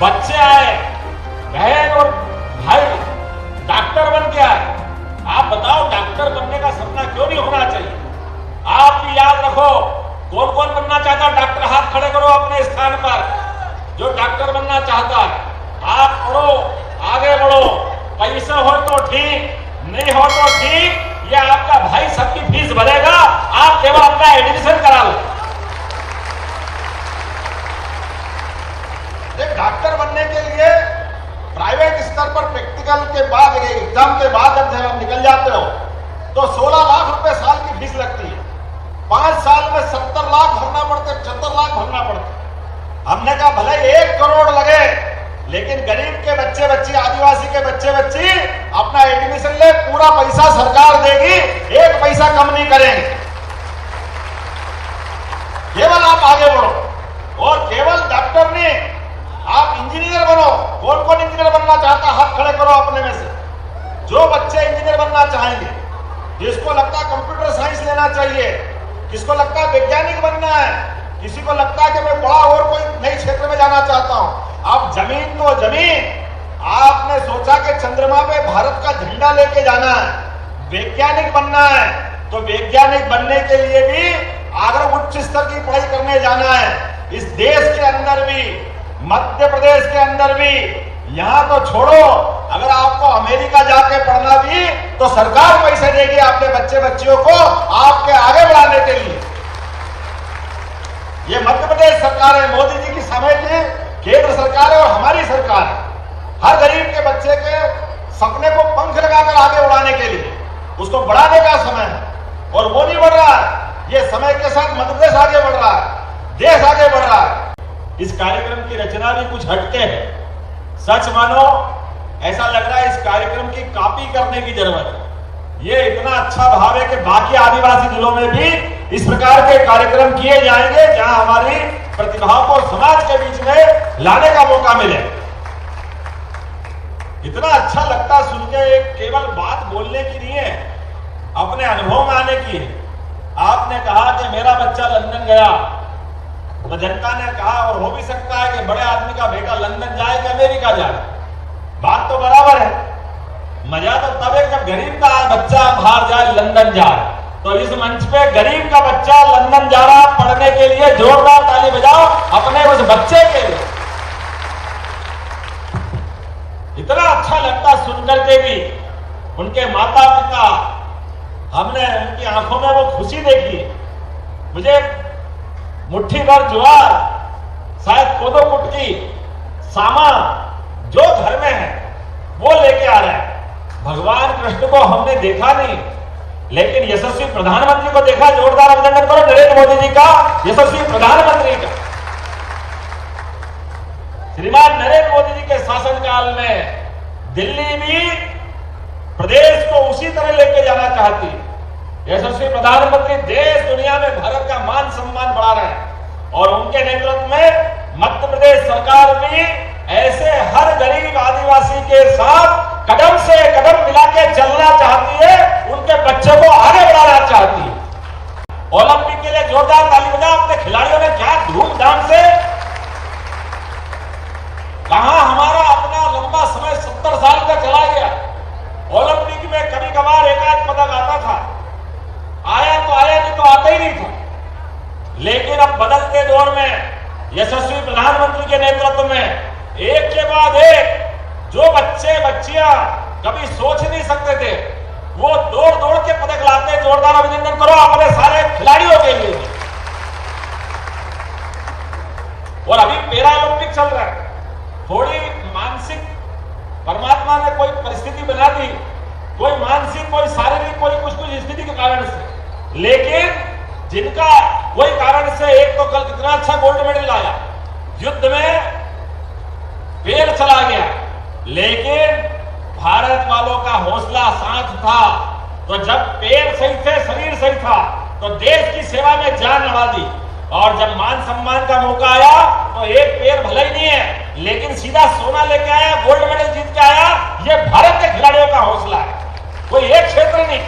बच्चे आए, बहन और भाई डॉक्टर बन के आए। आप बताओ डॉक्टर बनने का सपना क्यों नहीं होना चाहिए? आप भी याद रखो, कौन कौन बनना चाहता है डॉक्टर? हाथ खड़े करो अपने स्थान पर, जो डॉक्टर बनना चाहता है। आप पढ़ो, आगे बढ़ो, पैसा हो तो ठीक, नहीं हो तो ठीक, ये आपका भाई सबकी फीस भरेगा, आप केवल अपना एडमिशन करा लो। डॉक्टर बनने के लिए प्राइवेट स्तर पर प्रैक्टिकल के बाद, एग्जाम के बाद जब आप निकल जाते हो तो 16 लाख रुपए साल की फीस लगती है। 5 साल में 70 लाख भरना पड़ते, 75 लाख भरना पड़ते। हमने कहा भले 1 करोड़ लगे, लेकिन गरीब के बच्चे बच्ची, आदिवासी के बच्चे बच्ची अपना एडमिशन ले, पूरा पैसा सरकार देगी, 1 पैसा कम नहीं करेंगे। केवल आप आगे बढ़ो और केवल डॉक्टर नहीं, आप इंजीनियर बनो। कौन कौन इंजीनियर बनना चाहता? हाथ खड़े करो अपने में से। जो बच्चे इंजीनियर बनना चाहेंगे, जिसको लगता है कंप्यूटर साइंस लेना चाहिए, किसको लगता है वैज्ञानिक बनना है, किसी को लगता है कि मैं बड़ा और कोई नई क्षेत्र में जाना चाहता हूं। अब जमीन तो जमीन, आपने सोचा कि चंद्रमा पे भारत का झंडा लेके जाना है, वैज्ञानिक बनना है, तो वैज्ञानिक बनने के लिए भी अगर उच्च स्तर की पढ़ाई करने जाना है, इस देश के अंदर भी, मध्य प्रदेश के अंदर भी, यहां तो छोड़ो, अगर आपको अमेरिका जाके पढ़ना भी तो सरकार पैसे देगी अपने बच्चे बच्चियों को आपके आगे बढ़ाने के लिए। ये मध्य प्रदेश सरकार है, मोदी जी की समय की केंद्र सरकार है और हमारी सरकार है। हर गरीब के बच्चे के सपने को पंख लगाकर आगे उड़ाने के लिए उसको बढ़ाने का समय है, और वो नहीं बढ़ रहा है। ये समय के साथ मध्य प्रदेश आगे बढ़ रहा है, देश आगे बढ़ रहा है। इस कार्यक्रम की रचना भी कुछ हटके है। सच मानो ऐसा लग रहा है इस कार्यक्रम की कॉपी करने की जरूरत है। ये इतना अच्छा भाव है कि बाकी आदिवासी जिलों में भी इस प्रकार के कार्यक्रम किए जाएंगे, जहां हमारी प्रतिभाओं को समाज के बीच में लाने का मौका मिले। इतना अच्छा लगता सुन के, केवल बात बोलने की नहीं है, अपने अनुभव में आने की है। आपने कहा कि मेरा बच्चा लंदन गया, तो जनता ने कहा, और हो भी सकता है कि बड़े आदमी का बेटा लंदन जाए कि अमेरिका जाए, बात तो बराबर है। मजा तो तब है जब गरीब का बच्चा बाहर जाए, लंदन जाए। तो इस मंच पे गरीब का बच्चा लंदन जा रहा पढ़ने के लिए, जोरदार ताली बजाओ अपने उस बच्चे के लिए। इतना अच्छा लगता सुनकर के भी। उनके माता पिता, हमने उनकी आंखों में वो खुशी देखी। मुझे मुट्ठी भर ज्वार, शायद कोदो कुटकी, सामा जो घर में है वो लेके आ रहे हैं। भगवान कृष्ण को हमने देखा नहीं, लेकिन यशस्वी प्रधानमंत्री को देखा। जोरदार अभिनंदन करो नरेंद्र मोदी जी का, यशस्वी प्रधानमंत्री का। श्रीमान नरेंद्र मोदी जी के शासनकाल में दिल्ली भी प्रदेश को उसी तरह लेके जाना चाहती। यशस्वी प्रधानमंत्री देश दुनिया में भारत का मान सम्मान बढ़ा रहे हैं, और उनके नेतृत्व में मध्य प्रदेश सरकार भी ऐसे हर गरीब आदिवासी के साथ कदम से कदम मिला के चलना चाहती है, उनके बच्चों को आगे बढ़ाना चाहती है। ओलंपिक के लिए जोरदार ताली बजाओ। अपने खिलाड़ियों ने क्या धूमधाम से, कहां हमारा अपना लंबा समय 70 साल का चला गया। ओलंपिक में कभी कभार एकाध पदक आता था, आया तो आया, नहीं तो आता ही नहीं था। लेकिन अब बदलते दौर में यशस्वी प्रधानमंत्री के नेतृत्व में एक के बाद एक जो बच्चे बच्चियां कभी सोच नहीं सकते थे, वो दौड़ दौड़ के पदक लाते। जोरदार अभिनंदन करो अपने सारे खिलाड़ियों के लिए। और अभी पैरा ओलंपिक चल रहा है। थोड़ी मानसिक परमात्मा ने कोई परिस्थिति बना दी, कोई मानसिक, कोई शारीरिक, कोई कुछ स्थिति के कारण से, लेकिन जिनका कोई कारण से, एक तो कल कितना अच्छा गोल्ड मेडल लाया, युद्ध में पैर चला गया, लेकिन भारत वालों का हौसला साथ था। तो जब पैर सही थे, शरीर सही था, तो देश की सेवा में जान लगा दी। और जब मान सम्मान का मौका आया तो एक पैर भले ही नहीं है, लेकिन सीधा सोना लेके आया, गोल्ड मेडल जीत के आया। ये भारत के खिलाड़ियों का हौसला है, कोई एक क्षेत्र नहीं,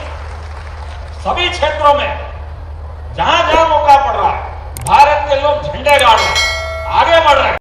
सभी क्षेत्रों में जहां जहां मौका पड़ रहा है, भारत के लोग झंडे गाड़ रहे हैं, आगे बढ़ रहे हैं।